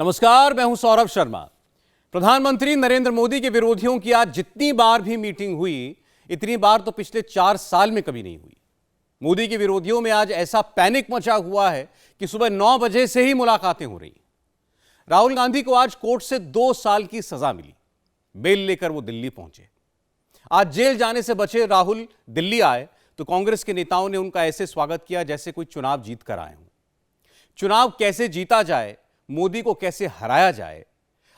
नमस्कार, मैं हूं सौरभ शर्मा। प्रधानमंत्री नरेंद्र मोदी के विरोधियों की आज जितनी बार भी मीटिंग हुई, इतनी बार तो पिछले 4 साल में कभी नहीं हुई। मोदी के विरोधियों में आज ऐसा पैनिक मचा हुआ है कि सुबह 9 बजे से ही मुलाकातें हो रही। राहुल गांधी को आज कोर्ट से 2 साल की सजा मिली। बेल लेकर वो दिल्ली पहुंचे। आज जेल जाने से बचे राहुल दिल्ली आए तो कांग्रेस के नेताओं ने उनका ऐसे स्वागत किया जैसे कोई चुनाव जीत कर आए हों। चुनाव कैसे जीता जाए, मोदी को कैसे हराया जाए,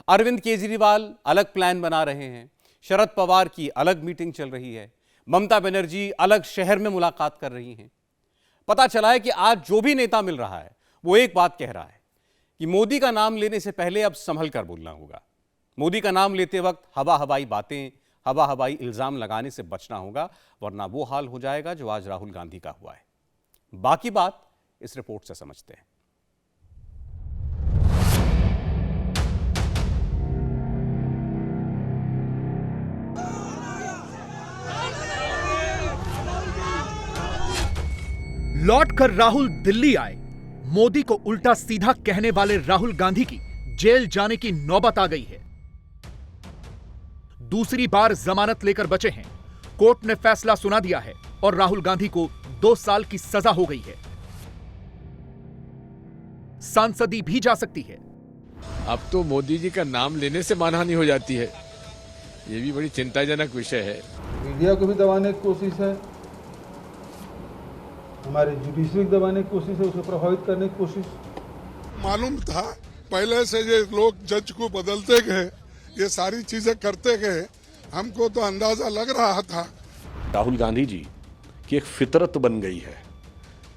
अरविंद केजरीवाल अलग प्लान बना रहे हैं। शरद पवार की अलग मीटिंग चल रही है। ममता बनर्जी अलग शहर में मुलाकात कर रही हैं। पता चला है कि आज जो भी नेता मिल रहा है वो एक बात कह रहा है कि मोदी का नाम लेने से पहले अब संभल कर बोलना होगा। मोदी का नाम लेते वक्त हवा हवाई बातें, हवा हवाई इल्जाम लगाने से बचना होगा, वरना वो हाल हो जाएगा जो आज राहुल गांधी का हुआ है। बाकी बात इस रिपोर्ट से समझते हैं। लौटकर राहुल दिल्ली आए। मोदी को उल्टा सीधा कहने वाले राहुल गांधी की जेल जाने की नौबत आ गई है। दूसरी बार जमानत लेकर बचे हैं। कोर्ट ने फैसला सुना दिया है और राहुल गांधी को 2 साल की सजा हो गई है। सांसदी भी जा सकती है। अब तो मोदी जी का नाम लेने से मानहानि हो जाती है। ये भी बड़ी चिंताजनक विषय है। मीडिया को भी दबाने की कोशिश है, हमारे जुडिशरी को दबाने की कोशिश है, उसे प्रभावित करने की कोशिश। मालूम था पहले से ये लोग जज को बदलते गए, ये सारी चीजें करते गए, हमको तो अंदाजा लग रहा था। राहुल गांधी जी की एक फितरत बन गई है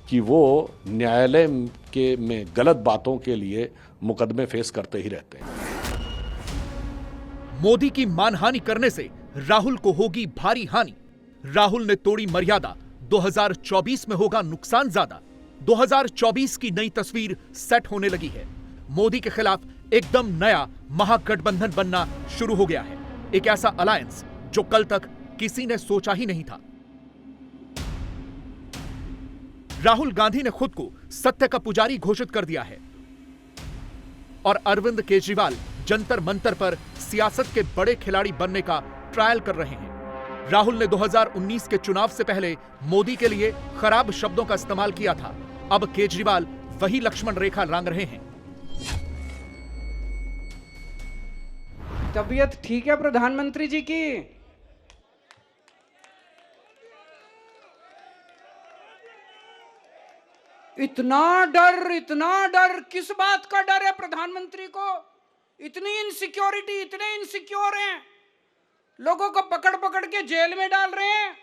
कि वो न्यायालय के में गलत बातों के लिए मुकदमे फेस करते ही रहते हैं। मोदी की मानहानि करने से राहुल को होगी भारी हानि। राहुल ने तोड़ी मर्यादा। 2024 में होगा नुकसान ज्यादा। 2024 की नई तस्वीर सेट होने लगी है। मोदी के खिलाफ एकदम नया महागठबंधन बनना शुरू हो गया है। एक ऐसा अलायंस जो कल तक किसी ने सोचा ही नहीं था। राहुल गांधी ने खुद को सत्य का पुजारी घोषित कर दिया है और अरविंद केजरीवाल जंतर मंतर पर सियासत के बड़े खिलाड़ी बनने का ट्रायल कर रहे हैं। राहुल ने 2019 के चुनाव से पहले मोदी के लिए खराब शब्दों का इस्तेमाल किया था। अब केजरीवाल वही लक्ष्मण रेखा लांघ रहे हैं। तबीयत ठीक है प्रधानमंत्री जी की? इतना डर किस बात का डर है प्रधानमंत्री को? इतनी इनसिक्योरिटी, इतने इनसिक्योर हैं, लोगों को पकड़ पकड़ के जेल में डाल रहे हैं।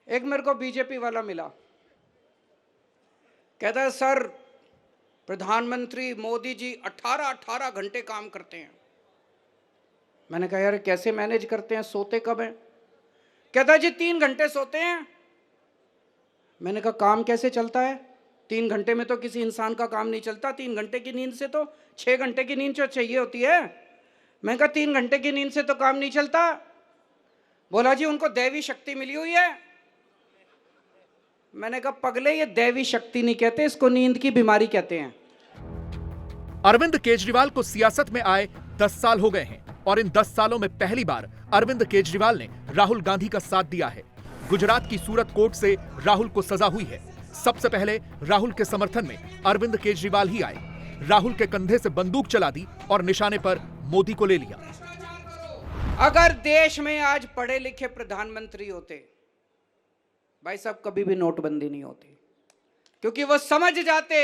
एक मेरे को बीजेपी वाला मिला, कहता है सर प्रधानमंत्री मोदी जी 18 घंटे काम करते हैं। मैंने कहा यार कैसे मैनेज करते हैं, सोते कब हैं? कहता है जी 3 घंटे सोते हैं। मैंने कहा काम कैसे चलता है? 3 घंटे में तो किसी इंसान का काम नहीं चलता। 3 घंटे की नींद से तो 6 घंटे की नींद जो चाहिए होती है। मैंने कहा 3 घंटे की नींद से तो काम नहीं चलता। बोला जी उनको दैवी शक्ति मिली हुई है। मैंने कहा पगले ये दैवी शक्ति नहीं कहते, इसको नींद की बीमारी कहते हैं। अरविंद केजरीवाल को सियासत में आए 10 साल हो गए हैं और इन 10 सालों में पहली बार अरविंद केजरीवाल ने राहुल गांधी का साथ दिया है। गुजरात की सूरत कोर्ट से राहुल को सजा हुई है। सबसे पहले राहुल के समर्थन में अरविंद केजरीवाल ही आए। राहुल के कंधे से बंदूक चला दी और निशाने पर मोदी को ले लिया। अगर देश में आज पढ़े लिखे प्रधानमंत्री होते भाई साहब, कभी भी नोटबंदी नहीं होती, क्योंकि वो समझ जाते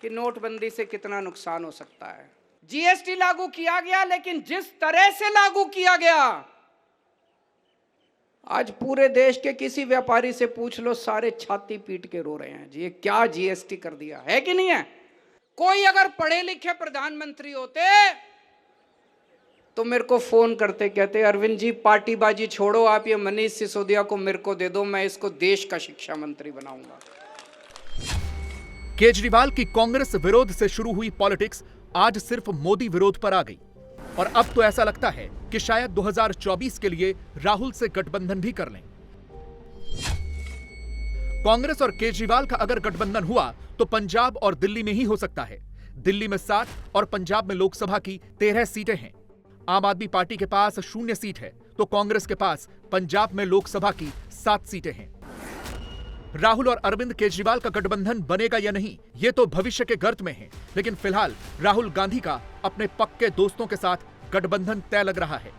कि नोटबंदी से कितना नुकसान हो सकता है। जीएसटी लागू किया गया, लेकिन जिस तरह से लागू किया गया, आज पूरे देश के किसी व्यापारी से पूछ लो, सारे छाती पीट के रो रहे हैं जी ये क्या जीएसटी कर दिया है कि नहीं है। कोई अगर पढ़े लिखे प्रधानमंत्री होते तो मेरे को फोन करते, कहते अरविंद जी पार्टीबाजी छोड़ो, आप ये मनीष सिसोदिया को मेरे को दे दो, मैं इसको देश का शिक्षा मंत्री बनाऊंगा। केजरीवाल की कांग्रेस विरोध से शुरू हुई पॉलिटिक्स आज सिर्फ मोदी विरोध पर आ गई और अब तो ऐसा लगता है कि शायद 2024 के लिए राहुल से गठबंधन भी कर लें। कांग्रेस और केजरीवाल का अगर गठबंधन हुआ तो पंजाब और दिल्ली में ही हो सकता है। दिल्ली में 7 और पंजाब में लोकसभा की 13 सीटें हैं। आम आदमी पार्टी के पास 0 सीट है तो कांग्रेस के पास पंजाब में लोकसभा की 7 सीटें हैं। राहुल और अरविंद केजरीवाल का गठबंधन बनेगा या नहीं, ये तो भविष्य के गर्त में है, लेकिन फिलहाल राहुल गांधी का अपने पक्के दोस्तों के साथ गठबंधन तय लग रहा है।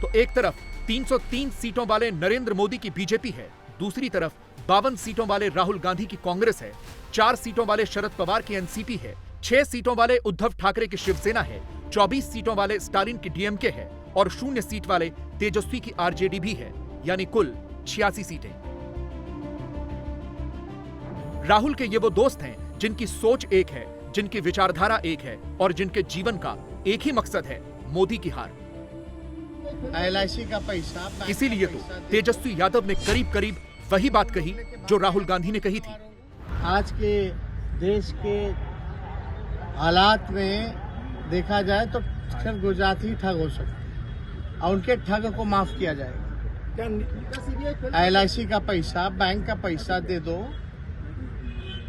तो एक तरफ 303 सीटों वाले नरेंद्र मोदी की बीजेपी है, दूसरी तरफ 52 सीटों वाले राहुल गांधी की कांग्रेस है, 4 सीटों वाले शरद पवार की एनसीपी है, 6 सीटों वाले उद्धव ठाकरे की शिवसेना है, 24 सीटों वाले स्टालिन की डीएमके है और 0 सीट वाले तेजस्वी की आरजेडी भी है, यानी कुल 86 सीटें। राहुल के ये वो दोस्त हैं जिनकी सोच एक है, जिनकी विचारधारा एक है और जिनके जीवन का एक ही मकसद है, मोदी की हार। LIC का पैसा, इसीलिए तो तेजस्वी यादव ने करीब करीब वही बात कही जो राहुल गांधी ने कही थी। आज के देश के हालात में देखा जाए तो सिर्फ गुजरात ही ठग हो सकते और उनके ठग को माफ किया जाएगा। LIC का पैसा, बैंक का पैसा दे दो,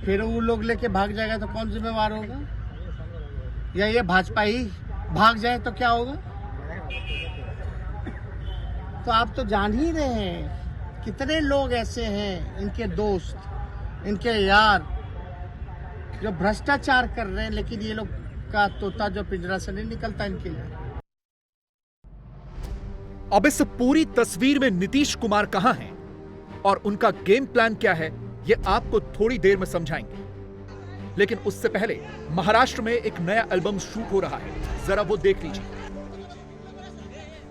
फिर वो लोग लेके भाग जाएगा तो कौन जिम्मेवार होगा? या ये भाजपा ही भाग जाए तो क्या होगा? तो आप तो जान ही रहे हैं कितने लोग ऐसे हैं, इनके दोस्त, इनके यार, जो भ्रष्टाचार कर रहे हैं, लेकिन ये लोग का तोता जो पिंजरा से नहीं निकलता इनके लिए। अब इस पूरी तस्वीर में नीतीश कुमार कहां हैं और उनका गेम प्लान क्या है, ये आपको थोड़ी देर में समझाएंगे। लेकिन उससे पहले महाराष्ट्र में एक नया एल्बम शूट हो रहा है, जरा वो देख लीजिए।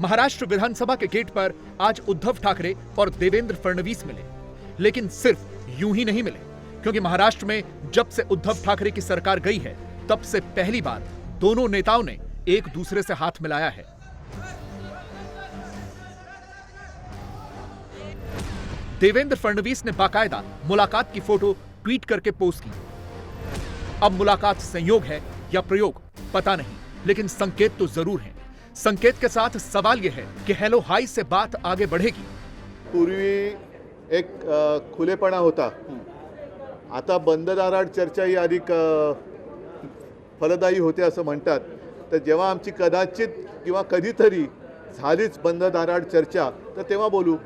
महाराष्ट्र विधानसभा के गेट पर आज उद्धव ठाकरे और देवेंद्र फडणवीस मिले, लेकिन सिर्फ यूं ही नहीं मिले, क्योंकि महाराष्ट्र में जब से उद्धव ठाकरे की सरकार गई है तब से पहली बार दोनों नेताओं ने एक दूसरे से हाथ मिलाया है। देवेंद्र फडणवीस ने बाकायदा मुलाकात की फोटो ट्वीट करके पोस्ट की। अब मुलाकात संयोग है या प्रयोग पता नहीं, लेकिन संकेत तो जरूर है। संकेत के साथ सवाल यह है कि हेलो हाई से बात आगे बढ़ेगी। पूर्वी एक खुलेपणा होता, आता बंद दारात चर्चा ही अधिक फलदायी होते असं म्हणतात। तर जेव्हा आमची कदाचित किंवा कधीतरी झालीच बंद दारात चर्चा, तर तेव्हा बोलू।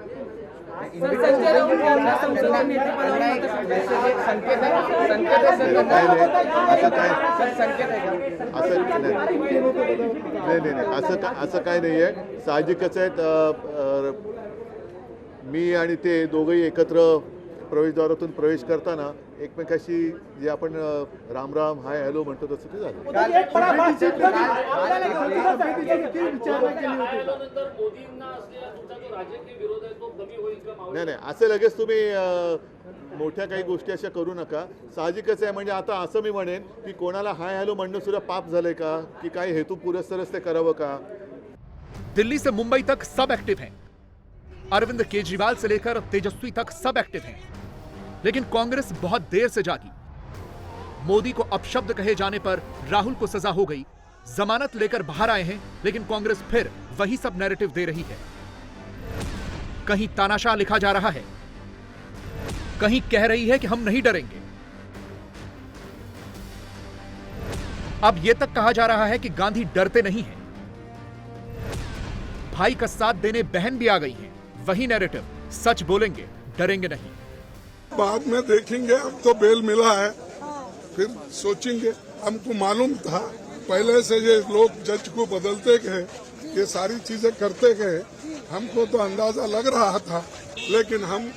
असं काय नाही आहे, साहजिकच आहे। मी आणि ते दोघंही एकत्र प्रवेशद्वारातून प्रवेश करताना एकमेकाशी जे आपण राम राम हाय हॅलो म्हणतो तसं ते झालं। नाही नाही, असं लगेच तुम्ही मोठ्या काही गोष्टी अशा करू नका। साहजिकच आहे, म्हणजे आता असं मी म्हणेन की कोणाला हाय हॅलो म्हणणं सुद्धा पाप झालंय का, की काही हेतू पुरस्सरच ते करावं का? दिल्ली से मुंबई तक सब एक्टिव हैं, अरविंद केजरीवाल से लेकर तेजस्वी तक सब एक्टिव हैं, लेकिन कांग्रेस बहुत देर से जागी। मोदी को अपशब्द कहे जाने पर राहुल को सजा हो गई, जमानत लेकर बाहर आए हैं, लेकिन कांग्रेस फिर वही सब नैरेटिव दे रही है। कहीं तानाशाह लिखा जा रहा है, कहीं कह रही है कि हम नहीं डरेंगे। अब यह तक कहा जा रहा है कि गांधी डरते नहीं हैं। भाई का साथ देने बहन भी आ गई हैं, वही नैरेटिव, सच बोलेंगे डरेंगे नहीं। बाद में देखेंगे, अब तो बेल मिला है, फिर सोचेंगे। हमको मालूम था पहले से ये लोग जज को बदलते गए, ये सारी चीजें करते गए, हमको तो अंदाजा लग रहा था। लेकिन हम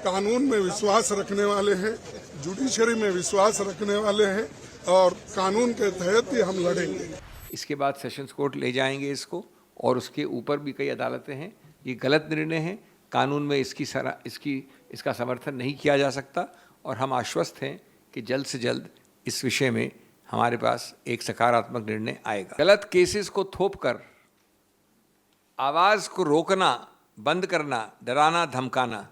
कानून में विश्वास रखने वाले हैं, जुडिशरी में विश्वास रखने वाले हैं और कानून के तहत ही हम लड़ेंगे। इसके बाद सेशंस कोर्ट ले जाएंगे इसको, और उसके ऊपर भी कई अदालतें हैं। ये गलत निर्णय है, कानून में इसका समर्थन नहीं किया जा सकता, और हम आश्वस्त हैं कि जल्द से जल्द इस विषय में हमारे पास एक सकारात्मक निर्णय आएगा। गलत केसेस को थोपकर आवाज़ को रोकना, बंद करना, डराना, धमकाना,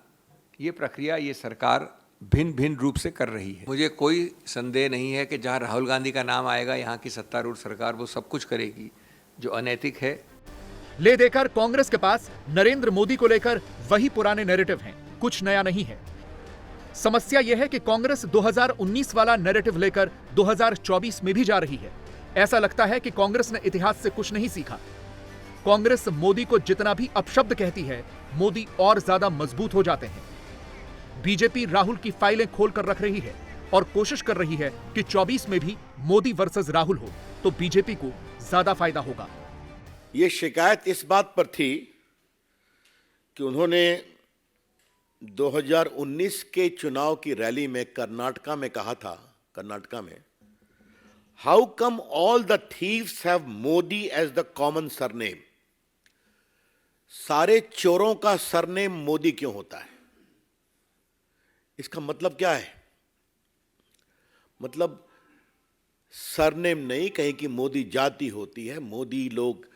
ये प्रक्रिया ये सरकार भिन्न भिन्न रूप से कर रही है। मुझे कोई संदेह नहीं है कि जहां राहुल गांधी का नाम आएगा, यहाँ की सत्तारूढ़ सरकार वो सब कुछ करेगी जो अनैतिक है। ले देकर कांग्रेस के पास नरेंद्र मोदी को लेकर वही पुराने नैरेटिव हैं, कुछ नया नहीं है। समस्या यह है कि कांग्रेस 2019 वाला नैरेटिव लेकर 2024 में भी जा रही है। ऐसा लगता है कि कांग्रेस ने इतिहास से कुछ नहीं सीखा। कांग्रेस मोदी को जितना भी अपशब्द कहती है, मोदी और ज्यादा मजबूत हो जाते हैं। बीजेपी राहुल की फाइलें खोलकर रख रही है और कोशिश कर रही है कि 24 में भी मोदी वर्सेस राहुल हो तो बीजेपी को ज्यादा फायदा होगा। ये शिकायत इस बात पर थी कि उन्होंने 2019 के चुनाव की रैली में कर्नाटका में कहा था, कर्नाटका में, how come all the thieves have Modi as the common surname. सारे चोरों का सरनेम मोदी क्यों होता है? इसका मतलब क्या है? मतलब सरनेम नहीं, कहीं की मोदी जाति होती है, मोदी लोग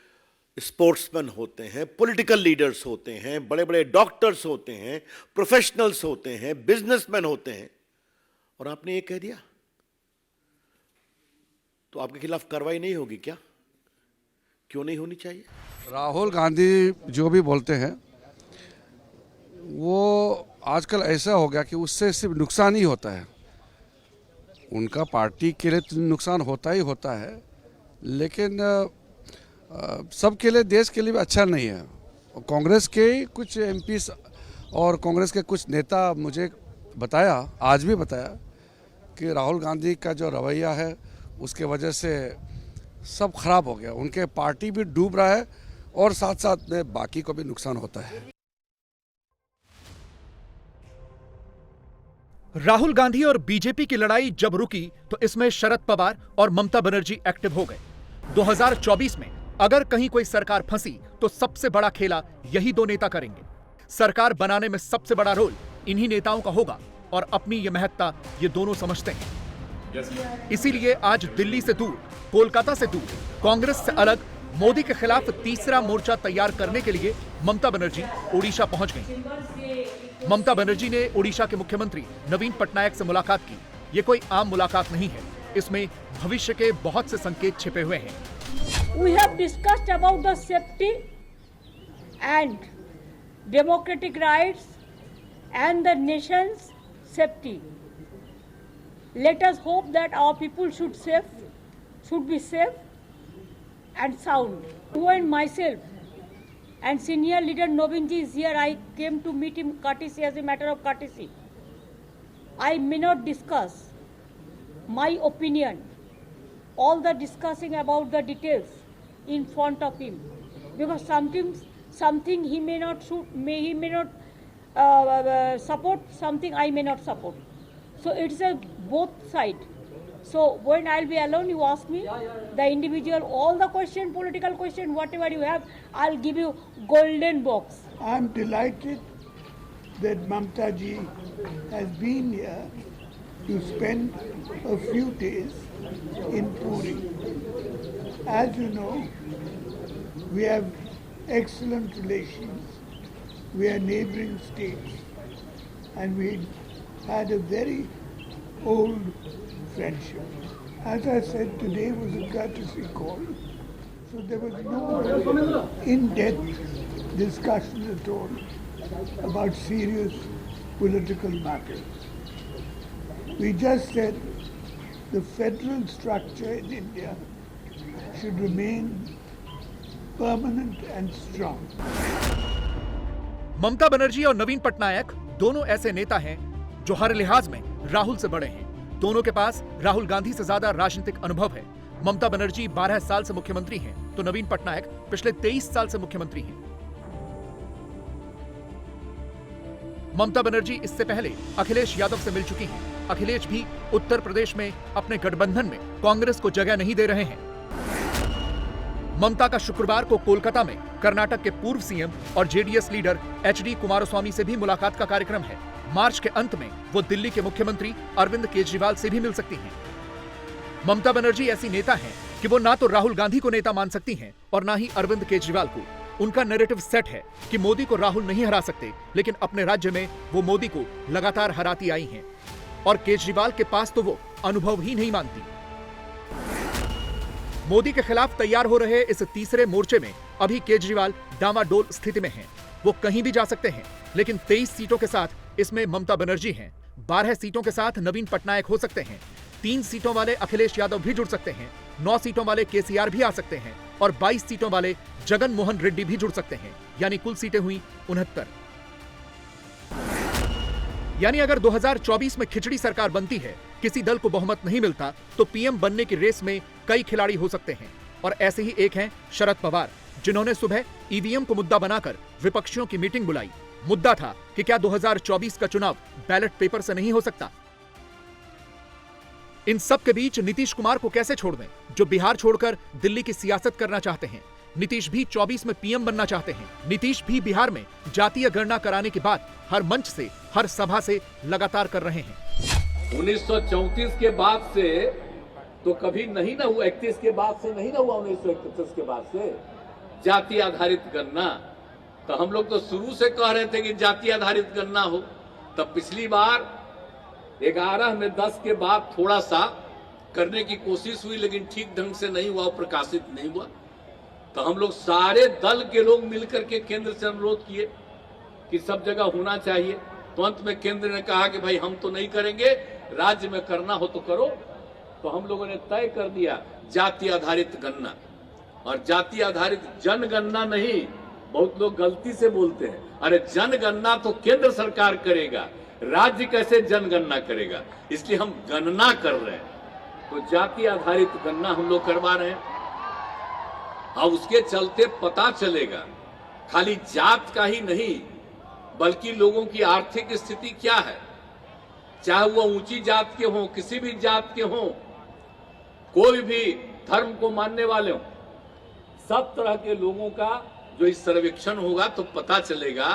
स्पोर्ट्समैन होते हैं, पॉलिटिकल लीडर्स होते हैं, बड़े बड़े डॉक्टर्स होते हैं, प्रोफेशनल्स होते हैं, बिजनेसमैन होते हैं, और आपने ये कह दिया तो आपके खिलाफ कार्रवाई नहीं होगी क्या? क्यों नहीं होनी चाहिए? राहुल गांधी जो भी बोलते हैं वो आजकल ऐसा हो गया कि उससे सिर्फ नुकसान ही होता है। उनका पार्टी के लिए तो नुकसान होता ही होता है, लेकिन सबके लिए, देश के लिए भी अच्छा नहीं है। कांग्रेस के कुछ एमपी और कांग्रेस के कुछ नेता मुझे बताया, आज भी बताया, कि राहुल गांधी का जो रवैया है उसके वजह से सब खराब हो गया। उनके पार्टी भी डूब रहा है और साथ साथ में बाकी को भी नुकसान होता है। राहुल गांधी और बीजेपी की लड़ाई जब रुकी तो इसमें शरद पवार और ममता बनर्जी एक्टिव हो गए। 2024 में अगर कहीं कोई सरकार फंसी तो सबसे बड़ा खेला यही दो नेता करेंगे। सरकार बनाने में सबसे बड़ा रोल इन्हीं नेताओं का होगा और अपनी ये महत्ता ये दोनों समझते हैं। इसीलिए आज दिल्ली से दूर, कोलकाता से दूर, कांग्रेस से अलग मोदी के खिलाफ तीसरा मोर्चा तैयार करने के लिए ममता बनर्जी ओडिशा पहुंच गई। ममता बनर्जी ने ओडिशा के मुख्यमंत्री नवीन पटनायक से मुलाकात की। ये कोई आम मुलाकात नहीं है, इसमें भविष्य के बहुत से संकेत छिपे हुए हैं। We have discussed about the safety and democratic rights and the nation's safety. Let us hope that our people should be safe and sound. When myself and senior leader Novinji is here, I came to meet him courtesy, as a matter of courtesy. I may not discuss my opinion, all the discussing about the details in front of him, because sometimes something he may not support, something I may not support. So it's a both side. So when I'll be alone, you ask me the individual, all the question, political question, whatever you have, I'll give you golden box. I'm delighted that Mamta ji has been here to spend a few days in Puri. As you know, we have excellent relations. We are neighboring states, and we had a very old friendship. As I said, today was a courtesy call, so there was no in-depth discussion at all about serious political matters. We just said the federal structure in India should remain permanent and strong. Mamata Banerjee और नवीन पटनायक दोनों ऐसे नेता हैं जो हर लिहाज में राहुल से बड़े हैं। दोनों के पास राहुल गांधी से ज्यादा राजनीतिक अनुभव है। ममता बनर्जी 12 साल से मुख्यमंत्री हैं, तो नवीन पटनायक पिछले 23 साल से मुख्यमंत्री हैं। ममता बनर्जी इससे पहले अखिलेश यादव से मिल चुकी हैं। अखिलेश भी उत्तर प्रदेश में अपने गठबंधन में कांग्रेस को जगह नहीं दे रहे हैं। ममता का शुक्रवार को कोलकाता में कर्नाटक के पूर्व सीएम और जेडीएस लीडर एचडी कुमारस्वामी से भी मुलाकात का कार्यक्रम है। मार्च के अंत में वो दिल्ली के मुख्यमंत्री अरविंद केजरीवाल से भी मिल सकती हैं। ममता बनर्जी ऐसी नेता हैं कि वो ना तो राहुल गांधी को नेता मान सकती हैं और ना ही अरविंद केजरीवाल को। उनका नैरेटिव सेट है कि मोदी को राहुल नहीं हरा सकते, लेकिन अपने राज्य में वो मोदी को लगातार हराती आई हैं और केजरीवाल के पास तो वो अनुभव ही नहीं मानती। मोदी के खिलाफ तैयार हो रहे इस तीसरे मोर्चे में अभी केजरीवाल डामाडोल स्थिति में हैं। वो कहीं भी जा सकते हैं, लेकिन 23 सीटों के साथ इसमें ममता बनर्जी हैं। 12 सीटों के साथ नवीन पटनायक हो सकते हैं। 3 सीटों वाले अखिलेश यादव भी जुड़ सकते हैं। 9 सीटों वाले केसीआर भी आ सकते हैं और 22 सीटों वाले जगन मोहन रेड्डी भी जुड़ सकते हैं। यानी कुल सीटें हुई 69। यानी अगर 2024 में खिचड़ी सरकार बनती है, किसी दल को बहुमत नहीं मिलता, तो पीएम बनने की रेस में कई खिलाड़ी हो सकते हैं। और ऐसे ही एक हैं शरद पवार, जिन्होंने सुबह ईवीएम को मुद्दा बनाकर विपक्षियों की मीटिंग बुलाई। मुद्दा था कि क्या 2024 का चुनाव बैलेट पेपर से नहीं हो सकता। इन सब के बीच नीतीश कुमार को कैसे छोड़ दें, जो बिहार छोड़कर दिल्ली की सियासत करना चाहते हैं। नीतीश भी 24 में पीएम बनना चाहते हैं। नीतीश भी बिहार में जातीय गणना कराने के बाद हर मंच से, हर सभा से लगातार कर रहे हैं। 1934 के बाद से तो कभी नहीं ना हुआ, 31 के बाद से नहीं ना हुआ, 1931 के बाद से जाति आधारित गणना। तो हम लोग तो शुरू से कह रहे थे कि जाति आधारित गणना हो। तब पिछली बार 11 में 10 के बाद थोड़ा सा करने की कोशिश हुई, लेकिन ठीक ढंग से नहीं हुआ, प्रकाशित नहीं हुआ। तो हम लोग सारे दल के लोग मिलकर के केंद्र से अनुरोध किए कि सब जगह होना चाहिए। तो अंत में केंद्र ने कहा कि भाई हम तो नहीं करेंगे, राज्य में करना हो तो करो। तो हम लोगों ने तय कर दिया जाति आधारित गणना। और जाति आधारित जनगणना नहीं, बहुत लोग गलती से बोलते हैं, अरे जनगणना तो केंद्र सरकार करेगा, राज्य कैसे जनगणना करेगा। इसलिए हम गणना कर रहे हैं। तो जाति आधारित गणना हम लोग करवा रहे हैं। अब उसके चलते पता चलेगा खाली जात का ही नहीं, बल्कि लोगों की आर्थिक स्थिति क्या है, चाहे वो ऊंची जात के हों, किसी भी जात के हों, कोई भी धर्म को मानने वाले हों, सब तरह के लोगों का जो इस सर्वेक्षण होगा तो पता चलेगा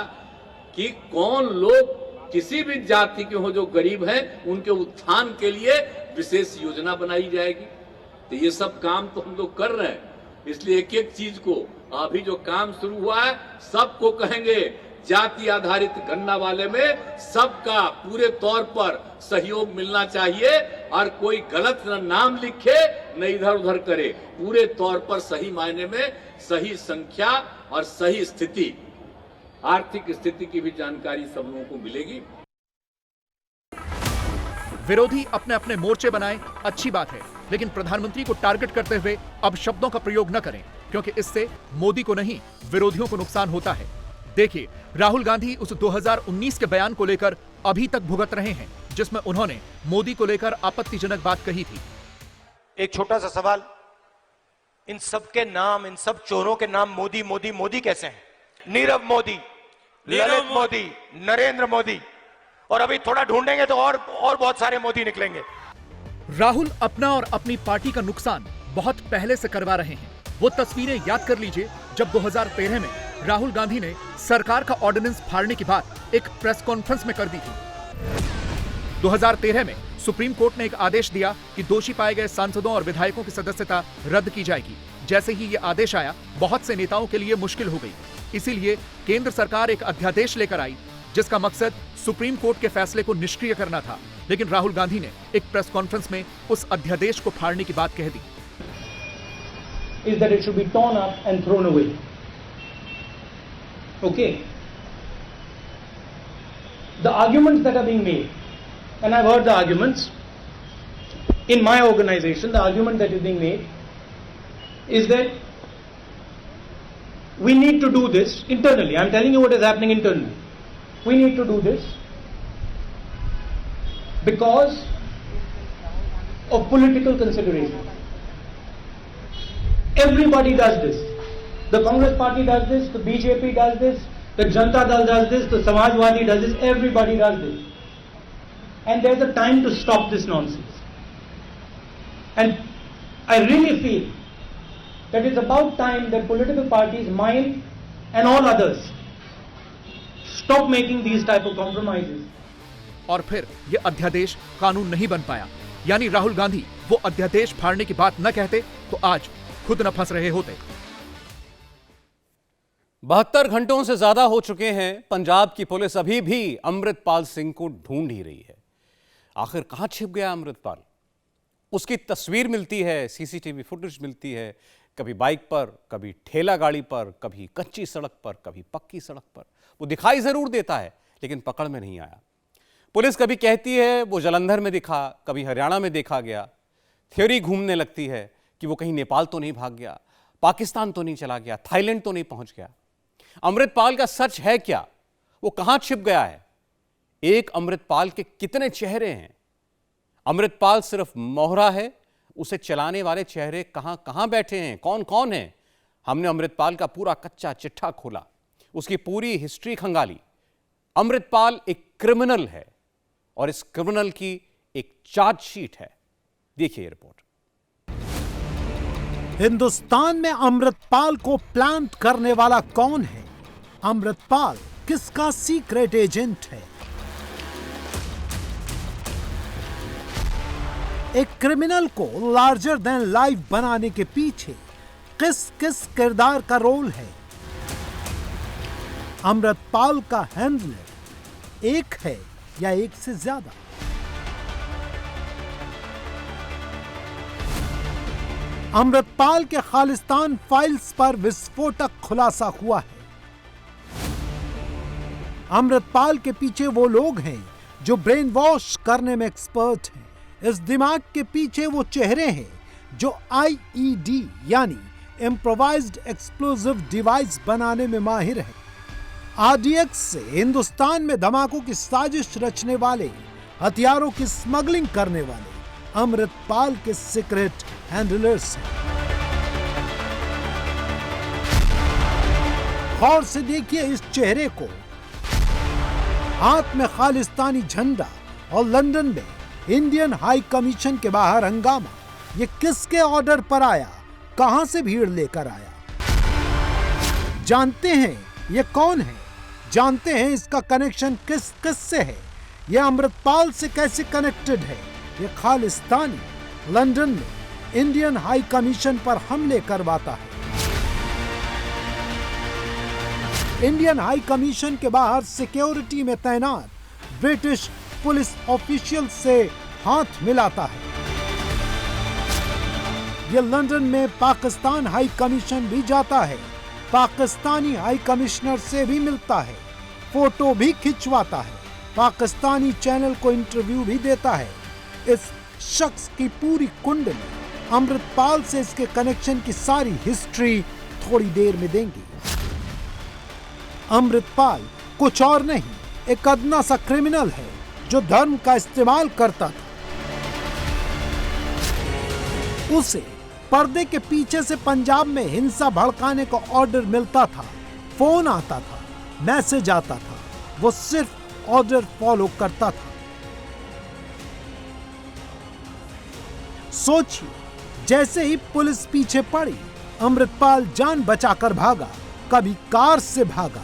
कि कौन लोग किसी भी जाति के हो जो गरीब हैं, उनके उत्थान के लिए विशेष योजना बनाई जाएगी। तो ये सब काम तो हम लोग कर रहे हैं। इसलिए एक एक चीज को अभी जो काम शुरू हुआ है सबको कहेंगे जाति आधारित गणना वाले में सबका पूरे तौर पर सहयोग मिलना चाहिए। और कोई गलत न नाम लिखे न इधर उधर करे, पूरे तौर पर सही मायने में सही संख्या और सही स्थिति, आर्थिक स्थिति की भी जानकारी सब लोगों को मिलेगी। विरोधी अपने अपने मोर्चे बनाएं, अच्छी बात है, लेकिन प्रधानमंत्री को टारगेट करते हुए अब शब्दों का प्रयोग न करें, क्योंकि इससे मोदी को नहीं विरोधियों को नुकसान होता है। देखिए, राहुल गांधी उस 2019 के बयान को लेकर अभी तक भुगत रहे हैं, जिसमें उन्होंने मोदी को लेकर आपत्तिजनक बात कही थी। एक छोटा सा सवाल, इन सब के नाम, इन सब चोरों के नाम मोदी मोदी मोदी कैसे हैं? नीरव मोदी, ललित मोदी, नरेंद्र मोदी, और अभी थोड़ा ढूंढेंगे तो और बहुत सारे मोदी निकलेंगे। राहुल अपना और अपनी पार्टी का नुकसान बहुत पहले से करवा रहे हैं। वो तस्वीरें याद कर लीजिए जब 2013 में राहुल गांधी ने सरकार का ऑर्डिनेंस फाड़ने की बात एक प्रेस कॉन्फ्रेंस में कर दी थी। 2013 में सुप्रीम कोर्ट ने एक आदेश दिया कि दोषी पाए गए सांसदों और विधायकों की सदस्यता रद्द की जाएगी। जैसे ही ये आदेश आया, बहुत से नेताओं के लिए मुश्किल हो गई। इसीलिए केंद्र सरकार एक अध्यादेश लेकर आई, जिसका मकसद सुप्रीम कोर्ट के फैसले को निष्क्रिय करना था। लेकिन राहुल गांधी ने एक प्रेस कॉन्फ्रेंस में उस अध्यादेश को फाड़ने की बात कह दी। Is that it should be torn up and thrown away. Okay. The arguments that are being made, and I've heard the arguments in my organization, the argument that is being made is that we need to do this internally. I'm telling you what is happening internally. We need to do this because of political consideration. Everybody does this. The Congress party does this, the BJP does this, the Janata Dal does this, the Samajwadi does this, everybody does this. And there's a time to stop this nonsense. And I really feel that it's about time that political parties, mine and all others, stop making these type of compromises. और फिर ये अध्यादेश कानून नहीं बन पाया। यानी राहुल गांधी वो अध्यादेश फाड़ने की बात न कहते तो आज खुद न फंस रहे होते। 72 घंटों से ज्यादा हो चुके हैं, पंजाब की पुलिस अभी भी अमृतपाल सिंह को ढूंढ ही रही है। आखिर कहां छिप गया अमृतपाल? उसकी तस्वीर मिलती है, सीसीटीवी फुटेज मिलती है, कभी बाइक पर, कभी ठेला गाड़ी पर, कभी कच्ची सड़क पर, कभी पक्की सड़क पर। वो दिखाई जरूर देता है लेकिन पकड़ में नहीं आया। पुलिस कभी कहती है वो जालंधर में दिखा, कभी हरियाणा में देखा गया। थ्योरी घूमने लगती है कि वो कहीं नेपाल तो नहीं भाग गया, पाकिस्तान तो नहीं चला गया, थाईलैंड तो नहीं पहुंच गया। अमृतपाल का सच है क्या? वो कहां छिप गया है? एक अमृतपाल के कितने चेहरे हैं? अमृतपाल सिर्फ मोहरा है, उसे चलाने वाले चेहरे कहां कहां बैठे हैं, कौन कौन है? हमने अमृतपाल का पूरा कच्चा चिट्ठा खोला, उसकी पूरी हिस्ट्री खंगाली। अमृतपाल एक क्रिमिनल है और इस क्रिमिनल की एक चार्जशीट है। देखिए रिपोर्ट। हिंदुस्तान में अमृतपाल को प्लांट करने वाला कौन है? अमृतपाल किसका सीक्रेट एजेंट है? एक क्रिमिनल को लार्जर देन लाइफ बनाने के पीछे किस किस किरदार का रोल है? अमृतपाल का हैंडलर एक है या एक से ज्यादा? अमृतपाल के खालिस्तान फाइल्स पर विस्फोटक खुलासा हुआ है। अमृतपाल के पीछे वो लोग हैं जो ब्रेन वॉश करने में एक्सपर्ट हैं। इस दिमाग के पीछे वो चेहरे हैं जो आईईडी यानी इम्प्रोवाइज्ड एक्सप्लोजिव डिवाइस बनाने में माहिर है। आरडीएक्स से हिंदुस्तान में धमाकों की साजिश रचने वाले, हथियारों की स्मगलिंग करने वाले अमृतपाल के सीक्रेट हैंडलर्स हैं। गौर से देखिए इस चेहरे को। हाथ में खालिस्तानी झंडा और लंदन में इंडियन हाई कमीशन के बाहर हंगामा। ये किसके ऑर्डर पर आया? कहां से भीड़ लेकर आया? जानते हैं ये कौन है? जानते हैं इसका कनेक्शन किस किस से है? ये अमृतपाल से कैसे कनेक्टेड है? ये खालिस्तानी लंदन में इंडियन हाई कमीशन पर हमले करवाता है। इंडियन हाई कमीशन के बाहर सिक्योरिटी में तैनात ब्रिटिश पुलिस ऑफिशियल से हाथ मिलाता है। ये लंदन में पाकिस्तान हाई कमीशन भी जाता है, पाकिस्तानी हाई कमिश्नर से भी मिलता है, फोटो भी खिंचवाता है, पाकिस्तानी चैनल को इंटरव्यू भी देता है। इस शख्स की पूरी कुंडली, अमृतपाल से इसके कनेक्शन की सारी हिस्ट्री थोड़ी देर में देंगे। अमृतपाल कुछ और नहीं, एक अदना सा क्रिमिनल है जो धर्म का इस्तेमाल करता था। उसे पर्दे के पीछे से पंजाब में हिंसा भड़काने का ऑर्डर मिलता था, फोन आता था, मैसेज आता था, वो सिर्फ ऑर्डर फॉलो करता था। सोचिए, जैसे ही पुलिस पीछे पड़ी, अमृतपाल जान बचाकर भागा। कभी कार से भागा,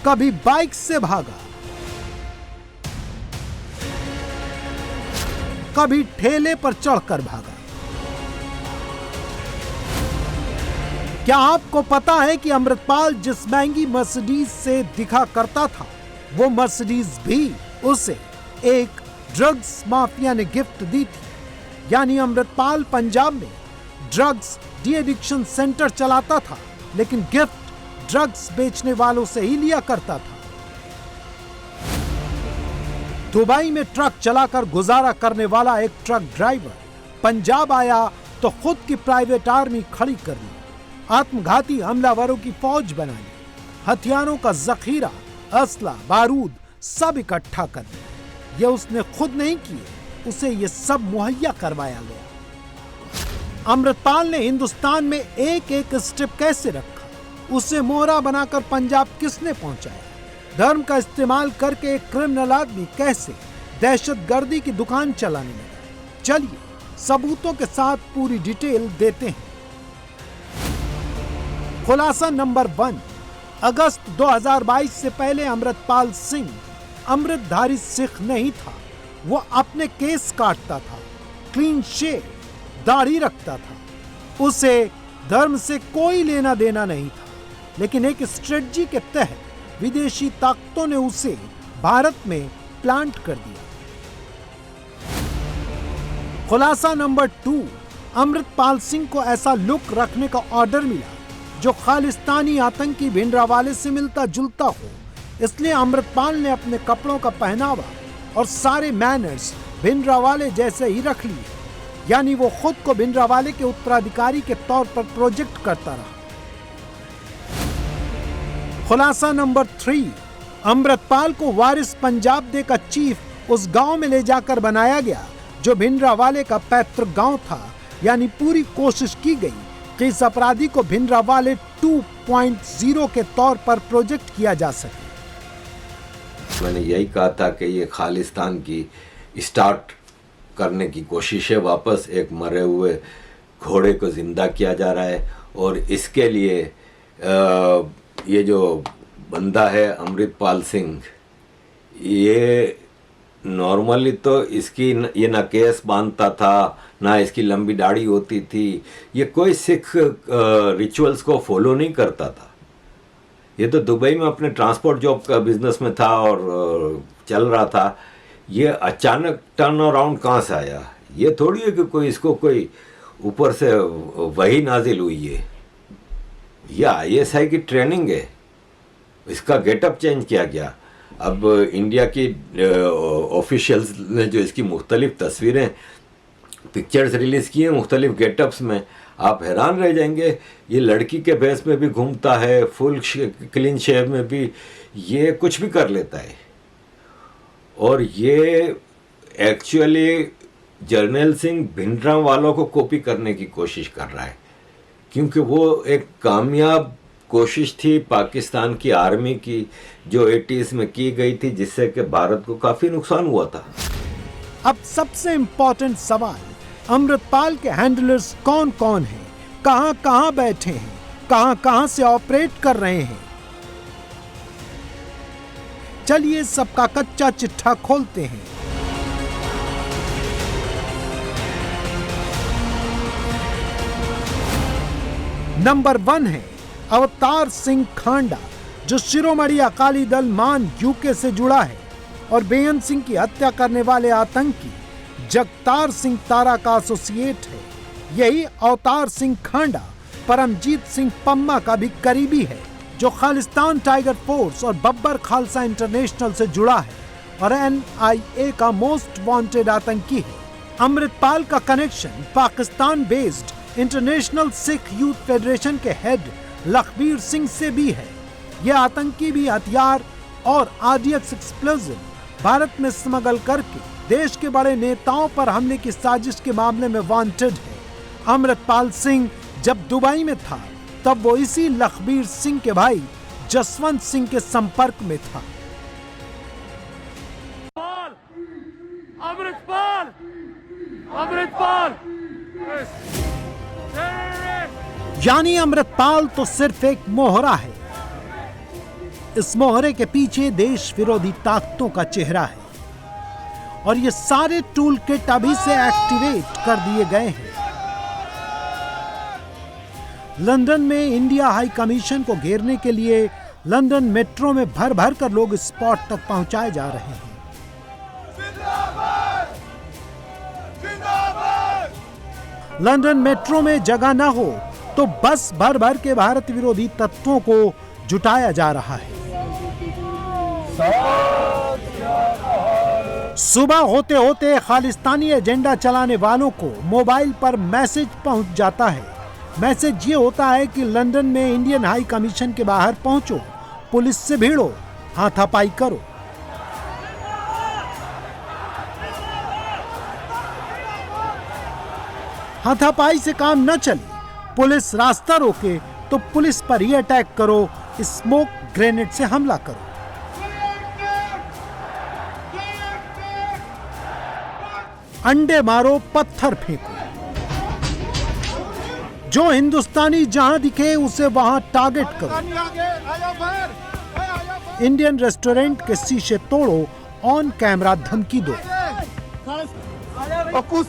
कभी बाइक से भागा, कभी ठेले पर चढ़कर भागा। क्या आपको पता है कि अमृतपाल जिस महंगी मर्सिडीज से दिखा करता था, वो मर्सिडीज भी उसे एक ड्रग्स माफिया ने गिफ्ट दी थी। यानी अमृतपाल पंजाब में ड्रग्स डी एडिक्शन सेंटर चलाता था, लेकिन गिफ्ट ड्रग्स बेचने वालों से ही लिया करता था। दुबई में ट्रक चलाकर गुजारा करने वाला एक ट्रक ड्राइवर पंजाब आया तो खुद की प्राइवेट आर्मी खड़ी कर ली, आत्मघाती हमलावरों की फौज बना ली, हथियारों का जखीरा, असला, बारूद सब इकट्ठा कर लिया। यह उसने खुद नहीं किए, उसे यह सब मुहैया करवाया गया। अमृतपाल ने हिंदुस्तान में एक एक स्टेप कैसे रखा, उसे मोहरा बनाकर पंजाब किसने पहुंचाया, धर्म का इस्तेमाल करके एक क्रिमिनल आदमी कैसे दहशतगर्दी की दुकान चलाने लगा। चलिए सबूतों के साथ पूरी डिटेल देते हैं। खुलासा नंबर 1, अगस्त 2022 से पहले अमृतपाल सिंह अमृतधारी सिख नहीं था। वो अपने केस काटता था, क्लीन शेव, दाढ़ी रखता था। उसे धर्म से कोई लेना देना नहीं था, लेकिन एक स्ट्रेटजी के तहत विदेशी ताकतों ने उसे भारत में प्लांट कर दिया। खुलासा नंबर 2, अमृतपाल सिंह को ऐसा लुक रखने का ऑर्डर मिला जो खालिस्तानी आतंकी भिंडरावाले से मिलता जुलता हो, इसलिए अमृतपाल ने अपने कपड़ों का पहनावा और सारे मैनर्स भिंडरावाले जैसे ही रख लिए, यानी वो खुद को भिंडरावाले के उत्तराधिकारी के तौर पर प्रोजेक्ट करता रहा। खुलासा नंबर 3, अमृतपाल को वारिस पंजाब डे का चीफ उस गांव में ले जाकर बनाया गया जो भिंडरावाले का पैतृक गांव था, यानी पूरी कोशिश की गई कि इस अपराधी को भिंडरावाले 2.0 के तौर पर प्रोजेक्ट किया जा सके। मैंने यही कहा था कि ये खालिस्तान की स्टार्ट करने की कोशिश है, वापस एक मरे हुए घोड़े को जिंदा किया जा रहा है। और इसके लिए ये जो बंदा है अमृतपाल सिंह, ये नॉर्मली तो इसकी ये ना केस बांधता था, ना इसकी लंबी दाढ़ी होती थी, ये कोई सिख रिचुअल्स को फॉलो नहीं करता था। ये तो दुबई में अपने ट्रांसपोर्ट जॉब का बिजनेस में था और चल रहा था। ये अचानक टर्न अराउंड कहाँ से आया? ये थोड़ी है कि कोई इसको कोई ऊपर से वही नाजिल हुई है। ये ISI की ट्रेनिंग है, इसका गेटअप चेंज किया गया। अब इंडिया की ऑफिशियल्स ने जो इसकी मुख्तलिफ तस्वीरें पिक्चर्स रिलीज़ की हैं मुख्तलिफ गेटअप्स में, आप हैरान रह जाएंगे। ये लड़की के भेस में भी घूमता है, फुल क्लीन शेव में भी, ये कुछ भी कर लेता है। और ये एक्चुअली जर्नैल सिंह भिंडरावालों को कॉपी करने की कोशिश कर रहा है, क्योंकि वो एक कामयाब कोशिश थी पाकिस्तान की आर्मी की जो 80s में की गई थी, जिससे कि भारत को काफ़ी नुकसान हुआ था। अब सबसे इम्पोर्टेंट सवाल, अमृतपाल के हैंडलर्स कौन कौन हैं, कहां कहां बैठे हैं, कहां कहां से ऑपरेट कर रहे हैं? चलिए सबका कच्चा चिट्ठा खोलते हैं। नंबर 1 है अवतार सिंह खांडा, जो शिरोमणि अकाली दल मान यूके से जुड़ा है और बेअंत सिंह की हत्या करने वाले आतंकी जगतार सिंह तारा का एसोसिएट है। यही अवतार सिंह खांडा परमजीत सिंह पम्मा का भी करीबी है, जो खालिस्तान टाइगर फोर्स और बब्बर खालसा इंटरनेशनल से जुड़ा है और NIA का मोस्ट वांटेड आतंकी है। अमृतपाल का connection Pakistan based international Sikh youth federation के हेड लखबीर सिंह से भी है। यह आतंकी भी हथियार और RDX एक्सप्लोजिव भारत में स्मगल करके देश के बड़े नेताओं पर हमले की साजिश के मामले में वांटेड है। अमृतपाल सिंह जब दुबई में था तब वो इसी लखबीर सिंह के भाई जसवंत सिंह के संपर्क में था। अमृतपाल, अमृतपाल, यानी अमृतपाल तो सिर्फ एक मोहरा है। इस मोहरे के पीछे देश विरोधी ताकतों का चेहरा है और ये सारे टूल किट अभी से एक्टिवेट कर दिए गए हैं। लंदन में इंडिया हाई कमीशन को घेरने के लिए लंदन मेट्रो में भर भर कर लोग स्पॉट तक पहुंचाए जा रहे हैं। लंदन मेट्रो में जगह न हो तो बस भर भर के भारत विरोधी तत्वों को जुटाया जा रहा है। सुबह होते होते खालिस्तानी एजेंडा चलाने वालों को मोबाइल पर मैसेज पहुंच जाता है। मैसेज ये होता है कि लंदन में इंडियन हाई कमीशन के बाहर पहुंचो, पुलिस से भिड़ो, हाथापाई करो। हाथापाई से काम न चले, पुलिस रास्ता रोके तो पुलिस पर ही अटैक करो, स्मोक ग्रेनेड से हमला करो। अंडे मारो, पत्थर फेंको, जो हिंदुस्तानी जहां दिखे उसे वहां टारगेट करो। इंडियन रेस्टोरेंट के शीशे तोड़ो, ऑन कैमरा धमकी दो।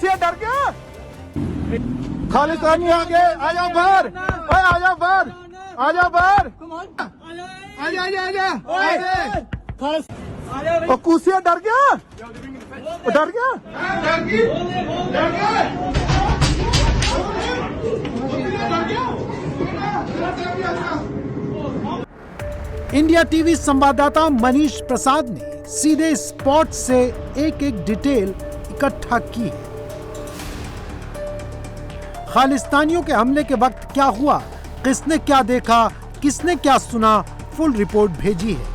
डर गया, खालिस्तानी आगे, आ जाओ बाहर, आ जाओ बाहर, आ जाओ बाहर, आजा आजा आजा। और कुसिया डर गया, डर गया। इंडिया टीवी संवाददाता मनीष प्रसाद ने सीधे स्पॉट से एक एक डिटेल इकट्ठा की है। खालिस्तानियों के हमले के वक्त क्या हुआ, किसने क्या देखा, किसने क्या सुना, फुल रिपोर्ट भेजी है।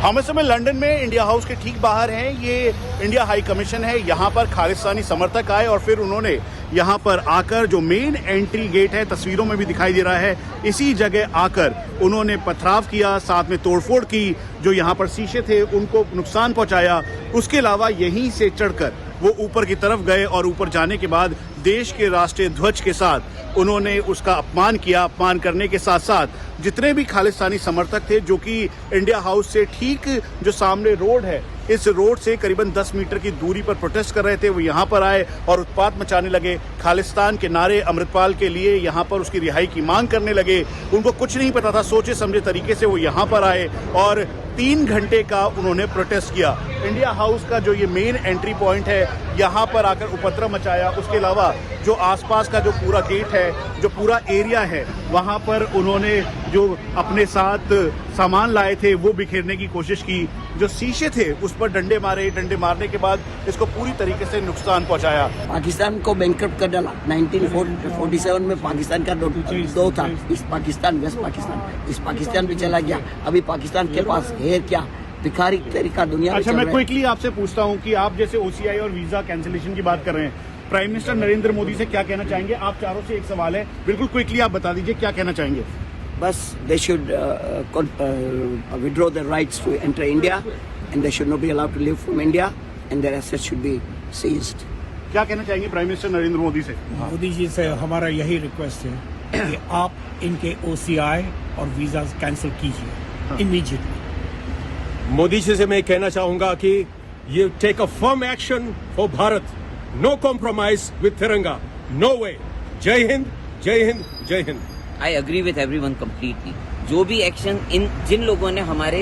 हम इस समय लंदन में इंडिया हाउस के ठीक बाहर हैं। ये इंडिया हाई कमीशन है। यहाँ पर खालिस्तानी समर्थक आए और फिर उन्होंने यहाँ पर आकर जो मेन एंट्री गेट है, तस्वीरों में भी दिखाई दे रहा है, इसी जगह आकर उन्होंने पथराव किया, साथ में तोड़फोड़ की। जो यहाँ पर शीशे थे उनको नुकसान पहुँचाया। उसके अलावा यहीं से चढ़कर वो ऊपर की तरफ गए और ऊपर जाने के बाद देश के राष्ट्रीय ध्वज के साथ उन्होंने उसका अपमान किया। अपमान करने के साथ साथ जितने भी खालिस्तानी समर्थक थे जो कि इंडिया हाउस से ठीक जो सामने रोड है, इस रोड से करीबन 10 मीटर की दूरी पर प्रोटेस्ट कर रहे थे, वो यहाँ पर आए और उत्पात मचाने लगे। खालिस्तान के नारे अमृतपाल के लिए यहाँ पर उसकी रिहाई की मांग करने लगे। उनको कुछ नहीं पता था, सोचे समझे तरीके से वो यहाँ पर आए और 3 घंटे का उन्होंने प्रोटेस्ट किया। इंडिया हाउस का जो ये मेन एंट्री पॉइंट है, यहाँ पर आकर उपद्रव मचाया। उसके अलावा जो आसपास का जो पूरा गेट है, जो पूरा एरिया है, वहाँ पर उन्होंने जो अपने साथ सामान लाए थे वो बिखेरने की कोशिश की। जो शीशे थे उस पर डंडे मारे। डंडे मारने के बाद इसको पूरी तरीके से नुकसान पहुंचाया। पाकिस्तान को बैंकरप्ट कर डाला। 1947 में पाकिस्तान का दो था, east Pakistan, west Pakistan. East Pakistan भी चला गया। अभी पाकिस्तान के पास है क्या? भिखारी तरीका दुनिया में। अच्छा, मैं क्विकली आपसे पूछता हूँ कि आप जैसे OCI और वीजा कैंसिलेशन की बात कर रहे हैं, प्राइम मिनिस्टर नरेंद्र मोदी से क्या कहना चाहेंगे? आप चारों से एक सवाल है, बिल्कुल क्विकली आप बता दीजिए क्या कहना चाहेंगे। बस they should withdraw their rights to enter India and they should not be allowed to live from India and their assets should be seized. क्या कहना चाहेंगे प्राइम मिनिस्टर नरेंद्र मोदी से? मोदी जी से हमारा यही रिक्वेस्ट है कि आप इनके OCI और वीजा कैंसिल कीजिए इमीडिएटली। मोदी जी से मैं कहना चाहूंगा कि ये take a firm action for Bharat, no compromise with Tiranga, no way. जय हिंद, जय हिंद, जय Hind. I agree with everyone completely. जो भी एक्शन जिन लोगों ने हमारे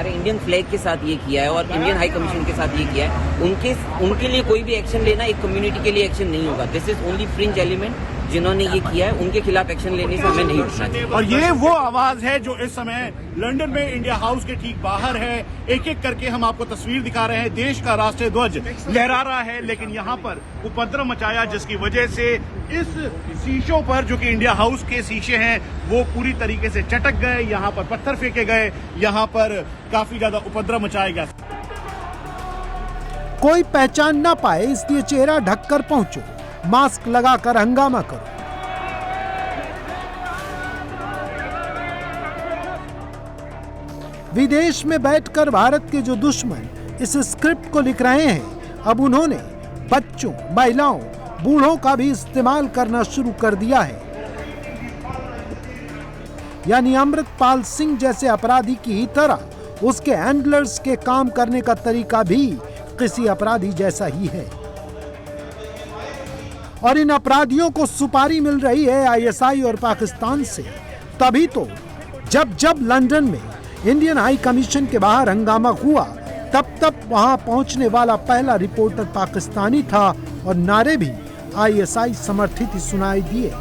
इंडियन फ्लैग के साथ ये किया है और इंडियन हाई कमीशन के साथ ये किया है, उनके लिए कोई भी एक्शन लेना एक कम्युनिटी के लिए एक्शन नहीं होगा। This is only fringe element जिन्होंने ये किया है, उनके खिलाफ एक्शन लेने से हमें नहीं उठना चाहिए। और ये वो आवाज है जो इस समय लंदन में इंडिया हाउस के ठीक बाहर है। एक एक करके हम आपको तस्वीर दिखा रहे हैं। देश का राष्ट्रीय ध्वज लहरा रहा है, लेकिन यहाँ पर उपद्रव मचाया जिसकी वजह से इस शीशों पर, जो कि इंडिया हाउस के शीशे हैं, वो पूरी तरीके से चटक गए। यहाँ पर पत्थर फेंके गए, यहाँ पर काफी ज्यादा उपद्रव मचाया गया। कोई पहचान ना पाए इसलिए चेहरा ढककर पहुंचो, मास्क लगाकर हंगामा करो। विदेश में बैठकर भारत के जो दुश्मन इस स्क्रिप्ट को लिख रहे हैं, अब उन्होंने बच्चों, महिलाओं, बूढ़ों का भी इस्तेमाल करना शुरू कर दिया है। यानी अमृतपाल सिंह जैसे अपराधी की ही तरह उसके हैंडलर्स के काम करने का तरीका भी किसी अपराधी जैसा ही है। और इन अपराधियों को सुपारी मिल रही है ISI और पाकिस्तान से। तभी तो जब लंदन में इंडियन हाई कमीशन के बाहर हंगामा हुआ, तब वहां पहुंचने वाला पहला रिपोर्टर पाकिस्तानी था और नारे भी ISI समर्थित ही सुनाई दिए।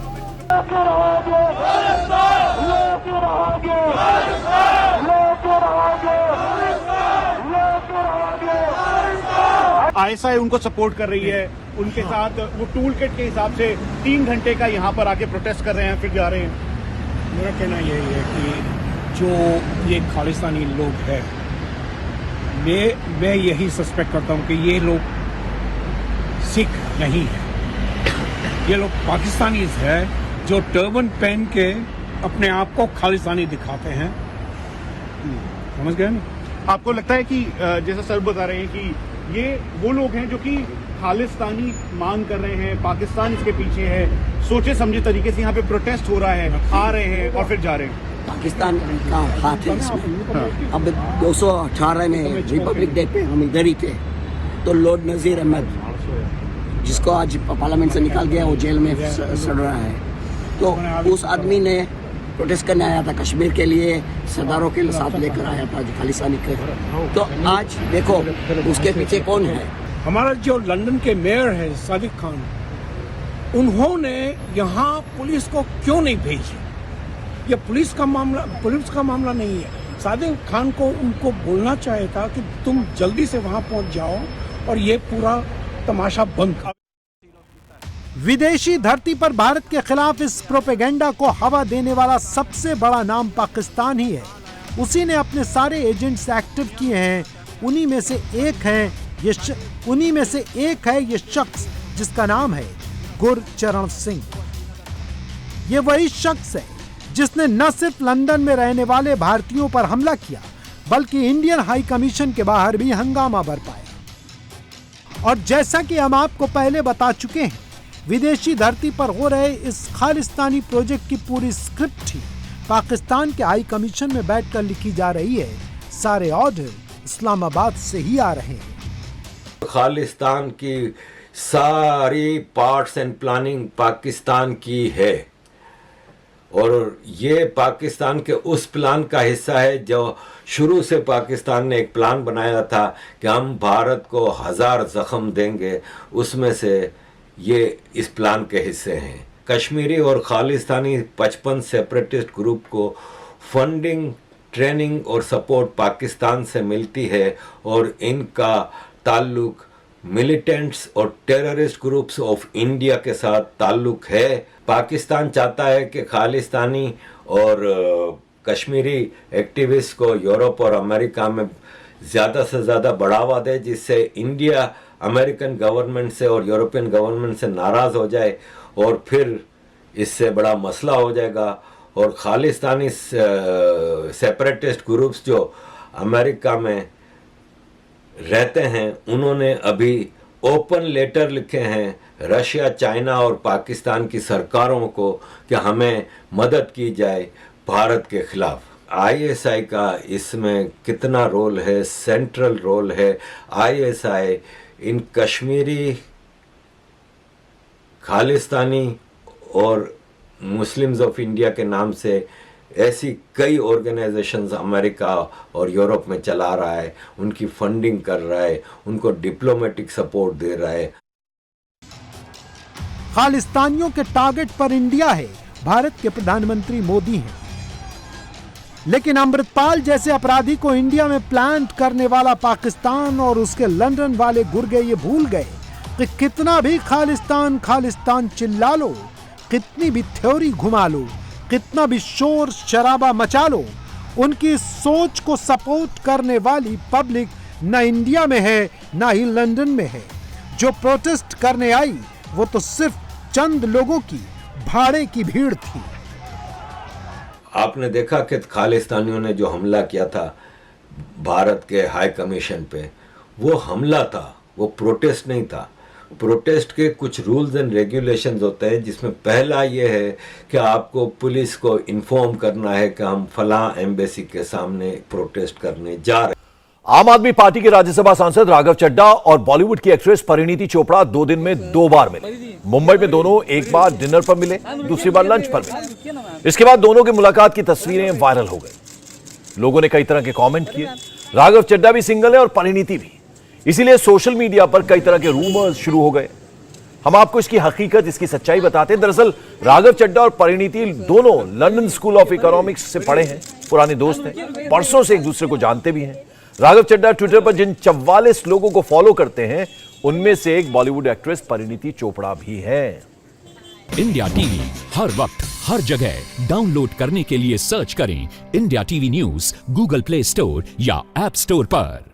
ISI उनको सपोर्ट कर रही है। उनके साथ वो टूल किट के हिसाब से 3 घंटे का यहाँ पर आके प्रोटेस्ट कर रहे हैं, फिर जा रहे हैं। मेरा कहना यही है कि जो ये खालिस्तानी लोग हैं, मैं यही सस्पेक्ट करता हूँ कि ये लोग सिख नहीं है, ये लोग पाकिस्तानीज है जो टर्बन पहन के अपने आप को खालिस्तानी दिखाते हैं। समझ गए ना? आपको लगता है कि जैसा सर बता रहे हैं कि ये वो लोग हैं जो कि खालिस्तानी मांग कर रहे हैं, पाकिस्तान इसके पीछे है, सोचे समझे तरीके से यहाँ पे प्रोटेस्ट हो रहा है, आ रहे हैं और फिर जा रहे हैं। पाकिस्तान का हाथ है इसमें। अब 218 में रिपब्लिक डे पे हम इधर ही थे, तो लॉर्ड नजीर अहमद, जिसको आज पार्लियामेंट से निकाल गया, वो जेल में सड़ रहा है, तो उस आदमी ने प्रोटेस्ट करने आया था कश्मीर के लिए, सरदारों के साथ लेकर आया था खालिस्तानी के। तो आज देखो उसके पीछे कौन है। हमारा जो लंदन के मेयर है सादिक खान, उन्होंने यहाँ पुलिस को क्यों नहीं भेजी? ये पुलिस का मामला नहीं है। सादिक खान को उनको बोलना चाहिए था कि तुम जल्दी से वहां पहुंच जाओ और ये पूरा तमाशा बंद कर। विदेशी धरती पर भारत के खिलाफ इस प्रोपेगेंडा को हवा देने वाला सबसे बड़ा नाम पाकिस्तान ही है। उसी ने अपने सारे एजेंट्स एक्टिव किए हैं। उन्हीं में से एक है ये शख्स जिसका नाम है गुरचरण सिंह। ये वही शख्स है जिसने न सिर्फ लंदन में रहने वाले भारतीयों पर हमला किया, बल्कि इंडियन हाई कमीशन के बाहर भी हंगामा बरपाया। और जैसा कि हम आपको पहले बता चुके हैं, विदेशी धरती पर हो रहे इस खालिस्तानी प्रोजेक्ट की पूरी स्क्रिप्ट ही पाकिस्तान के हाई कमीशन में बैठकर लिखी जा रही है। सारे ऑर्डर इस्लामाबाद से ही आ रहे हैं। खालिस्तान की सारी पार्ट्स एंड प्लानिंग पाकिस्तान की है और ये पाकिस्तान के उस प्लान का हिस्सा है जो शुरू से पाकिस्तान ने एक प्लान बनाया था कि हम भारत को 1000 जख्म देंगे। उसमें से ये इस प्लान के हिस्से हैं। कश्मीरी और खालिस्तानी 55 सेपरेटिस्ट ग्रुप को फंडिंग, ट्रेनिंग और सपोर्ट पाकिस्तान से मिलती है और इनका ताल्लुक मिलिटेंट्स और टेररिस्ट ग्रुप्स ऑफ इंडिया के साथ ताल्लुक है। पाकिस्तान चाहता है कि खालिस्तानी और कश्मीरी एक्टिविस्ट को यूरोप और अमेरिका में ज़्यादा से ज़्यादा बढ़ावा दे, जिससे इंडिया अमेरिकन गवर्नमेंट से और यूरोपियन गवर्नमेंट से नाराज़ हो जाए और फिर इससे बड़ा मसला हो जाएगा। और खालिस्तानी सेपरेटिस्ट ग्रुप्स जो अमेरिका में रहते हैं, उन्होंने अभी ओपन लेटर लिखे हैं रशिया, चाइना और पाकिस्तान की सरकारों को कि हमें मदद की जाए भारत के खिलाफ। आईएसआई का इसमें कितना रोल है? सेंट्रल रोल है। आईएसआई इन कश्मीरी, खालिस्तानी और मुस्लिम्स ऑफ इंडिया के नाम से ऐसी कई ऑर्गेनाइजेशंस अमेरिका और यूरोप में चला रहा है, उनकी फंडिंग कर रहा है, उनको डिप्लोमेटिक सपोर्ट दे रहा है। खालिस्तानियों के टारगेट पर इंडिया है, भारत के प्रधानमंत्री मोदी हैं। लेकिन अमृतपाल जैसे अपराधी को इंडिया में प्लांट करने वाला पाकिस्तान और उसके लंदन वाले गुर्गे ये भूल गए कि कितना भी खालिस्तान खालिस्तान चिल्ला लो, कितनी भी थ्योरी घुमा लो, कितना भी शोर शराबा मचा लो, उनकी सोच को सपोर्ट करने वाली पब्लिक न इंडिया में है न ही लंदन में है। जो प्रोटेस्ट करने आई वो तो सिर्फ चंद लोगों की भाड़े की भीड़ थी। आपने देखा कि खालिस्तानियों ने जो हमला किया था भारत के हाई कमीशन पे, वो हमला था, वो प्रोटेस्ट नहीं था। प्रोटेस्ट के कुछ रूल्स एंड रेगुलेशंस होते हैं, जिसमें पहला ये है कि आपको पुलिस को इन्फॉर्म करना है कि हम फलां एम्बेसी के सामने प्रोटेस्ट करने जा रहे हैं। आम आदमी पार्टी के राज्यसभा सांसद राघव चड्ढा और बॉलीवुड की एक्ट्रेस परिणीति चोपड़ा 2 दिन में 2 बार मिले। मुंबई में दोनों एक बार डिनर पर मिले, दूसरी बार लंच पर मिले। इसके बाद दोनों की मुलाकात की तस्वीरें वायरल हो गई। लोगों ने कई तरह के कमेंट किए। राघव चड्ढा भी सिंगल है और परिणीति भी, इसीलिए सोशल मीडिया पर कई तरह के रूमर्स शुरू हो गए। हम आपको इसकी हकीकत, इसकी सच्चाई बताते हैं। दरअसल राघव चड्ढा और परिणीति दोनों लंदन स्कूल ऑफ इकोनॉमिक्स से पढ़े हैं, पुराने दोस्त हैं, परसों से एक दूसरे को जानते भी हैं। राघव चड्ढा ट्विटर पर जिन 44 लोगों को फॉलो करते हैं, उनमें से एक बॉलीवुड एक्ट्रेस परिणीति चोपड़ा भी है। इंडिया टीवी हर वक्त हर जगह डाउनलोड करने के लिए सर्च करें India TV news Google play store या ऐप स्टोर पर।